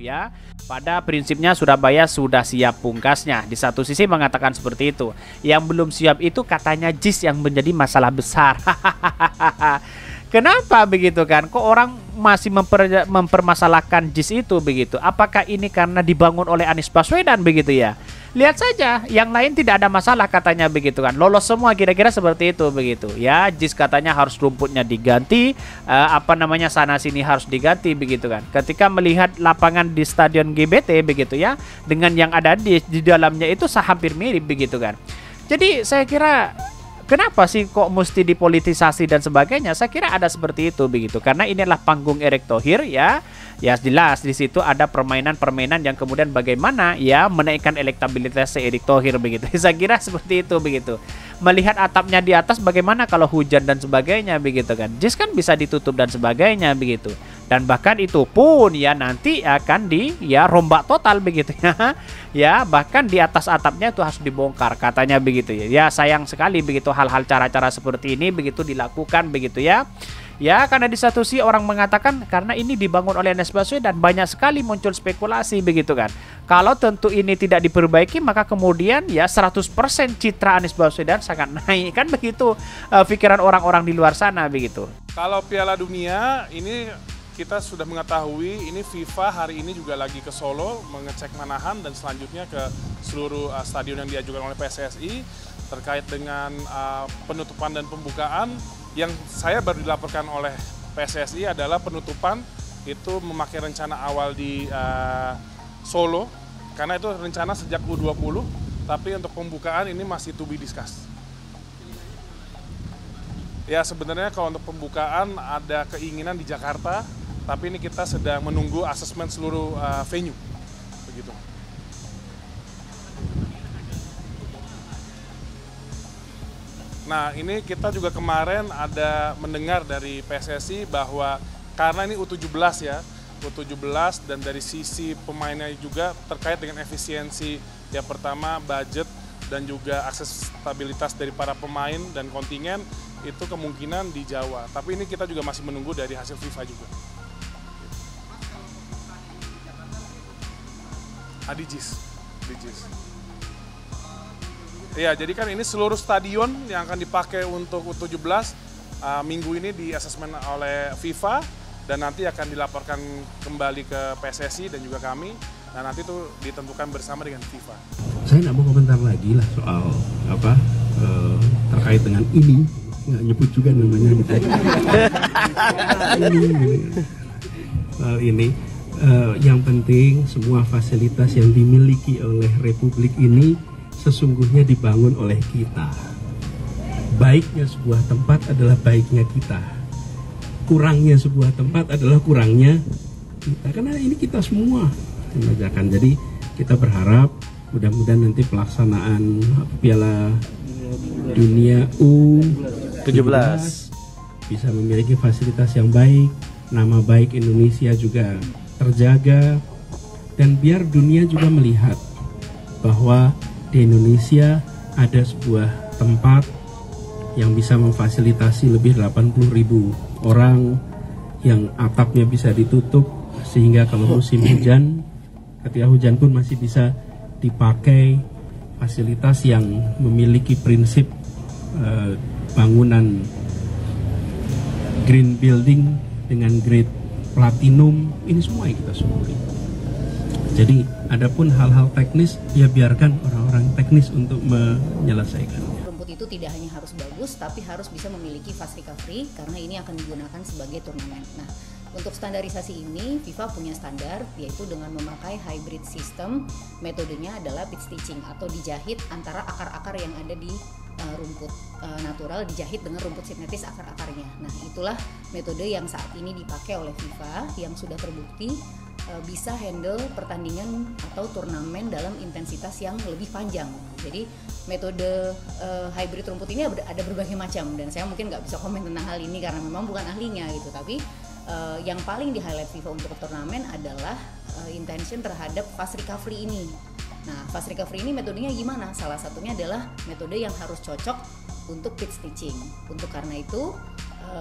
ya. Pada prinsipnya Surabaya sudah siap pungkasnya. Di satu sisi mengatakan seperti itu. Yang belum siap itu katanya JIS yang menjadi masalah besar. Kenapa begitu kan? Kok orang masih mempermasalahkan JIS itu begitu? Apakah ini karena dibangun oleh Anies Baswedan begitu ya? Lihat saja, yang lain tidak ada masalah katanya begitu kan. Lolos semua kira-kira seperti itu begitu. Ya, JIS katanya harus rumputnya diganti, sana sini harus diganti begitu kan. Ketika melihat lapangan di Stadion GBT begitu ya, dengan yang ada di dalamnya itu hampir mirip begitu kan. Jadi saya kira kenapa sih kok mesti dipolitisasi dan sebagainya? Saya kira ada seperti itu begitu. Karena inilah panggung Erick Thohir ya. Ya jelas di situ ada permainan-permainan yang kemudian bagaimana ya menaikkan elektabilitas Erick Thohir begitu. Saya kira seperti itu begitu. Melihat atapnya di atas bagaimana kalau hujan dan sebagainya begitu kan. JIS kan bisa ditutup dan sebagainya begitu. Dan bahkan itu pun ya nanti akan rombak total begitu ya. Ya bahkan di atas atapnya itu harus dibongkar katanya begitu ya. Ya sayang sekali begitu hal-hal cara-cara seperti ini begitu dilakukan begitu ya. Ya karena di satu sisi orang mengatakan karena ini dibangun oleh Anies Baswedan banyak sekali muncul spekulasi begitu kan. Kalau tentu ini tidak diperbaiki maka kemudian ya 100% citra Anies Baswedan sangat naik kan begitu pikiran orang-orang di luar sana begitu. Kalau Piala Dunia ini kita sudah mengetahui ini FIFA hari ini juga lagi ke Solo mengecek Manahan dan selanjutnya ke seluruh stadion yang diajukan oleh PSSI terkait dengan penutupan dan pembukaan. Yang saya baru dilaporkan oleh PSSI adalah penutupan itu memakai rencana awal di Solo karena itu rencana sejak U20 tapi untuk pembukaan ini masih to be discussed. Ya sebenarnya kalau untuk pembukaan ada keinginan di Jakarta tapi ini kita sedang menunggu asesmen seluruh venue begitu. Nah ini kita juga kemarin ada mendengar dari PSSI bahwa karena ini U17 ya, U17 dan dari sisi pemainnya juga terkait dengan efisiensi yang pertama budget dan juga aksesibilitas dari para pemain dan kontingen itu kemungkinan di Jawa. Tapi ini kita juga masih menunggu dari hasil FIFA juga. Di JIS. Ya, jadi kan ini seluruh stadion yang akan dipakai untuk U17 minggu ini di asesmen oleh FIFA dan nanti akan dilaporkan kembali ke PSSI dan juga kami. Nah nanti itu ditentukan bersama dengan FIFA. Saya nggak mau komentar lagi lah soal terkait dengan ini, nggak nyebut juga namanya. Ini yang penting semua fasilitas yang dimiliki oleh Republik ini sesungguhnya dibangun oleh kita. Baiknya sebuah tempat adalah baiknya kita. Kurangnya sebuah tempat adalah kurangnya kita. Karena ini kita semua mengerjakan. Jadi kita berharap mudah-mudahan nanti pelaksanaan Piala Dunia U17 bisa memiliki fasilitas yang baik, nama baik Indonesia juga terjaga, dan biar dunia juga melihat bahwa di Indonesia ada sebuah tempat yang bisa memfasilitasi lebih 80.000 orang yang atapnya bisa ditutup sehingga kalau musim hujan, ketika hujan pun masih bisa dipakai, fasilitas yang memiliki prinsip bangunan green building dengan grade platinum, ini semua yang kita syukuri. Jadi adapun hal-hal teknis ya biarkan orang-orang teknis untuk menyelesaikannya. Rumput itu tidak hanya harus bagus tapi harus bisa memiliki fast recovery karena ini akan digunakan sebagai turnamen. Nah, untuk standarisasi ini FIFA punya standar yaitu dengan memakai hybrid system. Metodenya adalah pit stitching atau dijahit antara akar-akar yang ada di rumput natural dijahit dengan rumput sintetis akar-akarnya. Nah, itulah metode yang saat ini dipakai oleh FIFA yang sudah terbukti bisa handle pertandingan atau turnamen dalam intensitas yang lebih panjang. Jadi metode hybrid rumput ini ada berbagai macam dan saya mungkin nggak bisa komen tentang hal ini karena memang bukan ahlinya gitu. Tapi yang paling di highlight FIFA untuk turnamen adalah intention terhadap fast recovery ini. Nah, fast recovery ini metodenya gimana? Salah satunya adalah metode yang harus cocok untuk pit stitching. Untuk karena itu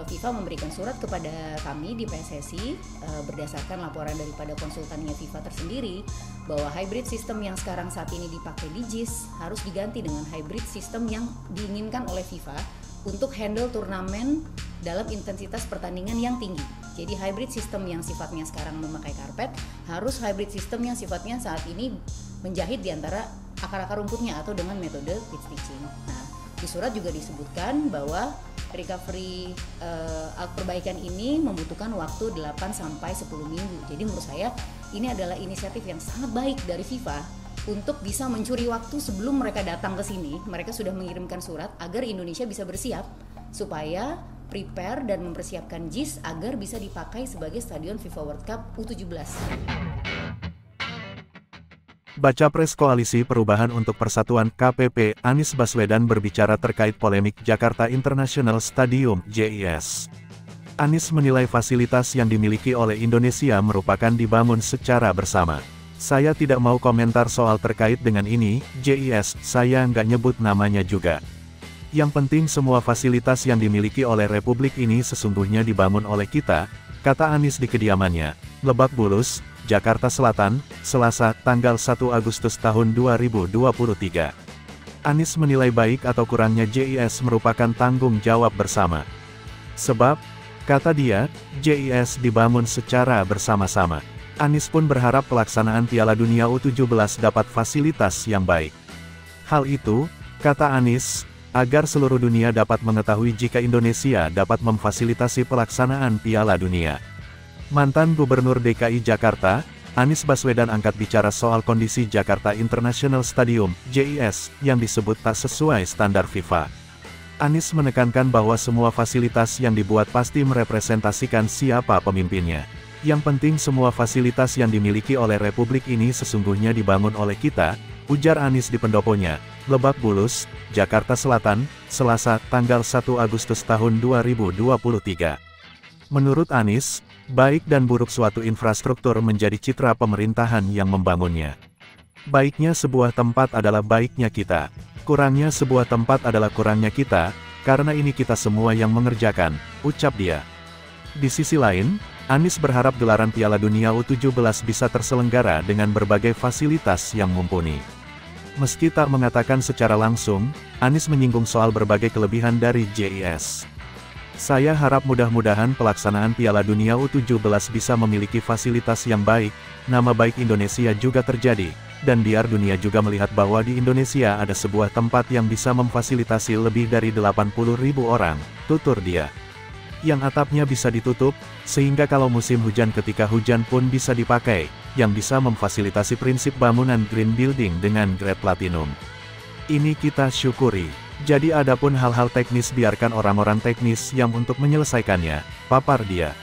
FIFA memberikan surat kepada kami di PSSI berdasarkan laporan daripada konsultannya FIFA tersendiri bahwa hybrid system yang sekarang saat ini dipakai di JIS harus diganti dengan hybrid system yang diinginkan oleh FIFA untuk handle turnamen dalam intensitas pertandingan yang tinggi. Jadi hybrid system yang sifatnya sekarang memakai karpet harus hybrid system yang sifatnya saat ini menjahit di antara akar-akar rumputnya atau dengan metode pit stitching. Nah, di surat juga disebutkan bahwa recovery perbaikan ini membutuhkan waktu 8-10 minggu. Jadi menurut saya ini adalah inisiatif yang sangat baik dari FIFA untuk bisa mencuri waktu sebelum mereka datang ke sini. Mereka sudah mengirimkan surat agar Indonesia bisa bersiap supaya prepare dan mempersiapkan JIS agar bisa dipakai sebagai stadion FIFA World Cup U17. Baca Pres Koalisi Perubahan untuk Persatuan KPP, Anies Baswedan berbicara terkait polemik Jakarta International Stadium (JIS). Anies menilai fasilitas yang dimiliki oleh Indonesia merupakan dibangun secara bersama. Saya tidak mau komentar soal terkait dengan ini, JIS, saya nggak nyebut namanya juga. Yang penting semua fasilitas yang dimiliki oleh Republik ini sesungguhnya dibangun oleh kita, kata Anies di kediamannya, Lebak Bulus, Jakarta Selatan, Selasa, tanggal 1 Agustus tahun 2023. Anies menilai baik atau kurangnya JIS merupakan tanggung jawab bersama. Sebab, kata dia, JIS dibangun secara bersama-sama. Anies pun berharap pelaksanaan Piala Dunia U17 dapat fasilitas yang baik. Hal itu, kata Anies, agar seluruh dunia dapat mengetahui jika Indonesia dapat memfasilitasi pelaksanaan Piala Dunia. Mantan Gubernur DKI Jakarta, Anies Baswedan angkat bicara soal kondisi Jakarta International Stadium, JIS, yang disebut tak sesuai standar FIFA. Anies menekankan bahwa semua fasilitas yang dibuat pasti merepresentasikan siapa pemimpinnya. Yang penting semua fasilitas yang dimiliki oleh Republik ini sesungguhnya dibangun oleh kita, ujar Anies di pendoponya, Lebak Bulus, Jakarta Selatan, Selasa, tanggal 1 Agustus tahun 2023. Menurut Anies, baik dan buruk suatu infrastruktur menjadi citra pemerintahan yang membangunnya. Baiknya sebuah tempat adalah baiknya kita. Kurangnya sebuah tempat adalah kurangnya kita, karena ini kita semua yang mengerjakan, ucap dia. Di sisi lain, Anies berharap gelaran Piala Dunia U17 bisa terselenggara dengan berbagai fasilitas yang mumpuni. Meski tak mengatakan secara langsung, Anies menyinggung soal berbagai kelebihan dari JIS. Saya harap mudah-mudahan pelaksanaan Piala Dunia U17 bisa memiliki fasilitas yang baik, nama baik Indonesia juga terjadi, dan biar dunia juga melihat bahwa di Indonesia ada sebuah tempat yang bisa memfasilitasi lebih dari 80.000 orang, tutur dia. Yang atapnya bisa ditutup, sehingga kalau musim hujan ketika hujan pun bisa dipakai, yang bisa memfasilitasi prinsip bangunan green building dengan grade platinum. Ini kita syukuri. Jadi adapun hal-hal teknis biarkan orang-orang teknis yang untuk menyelesaikannya, papar dia.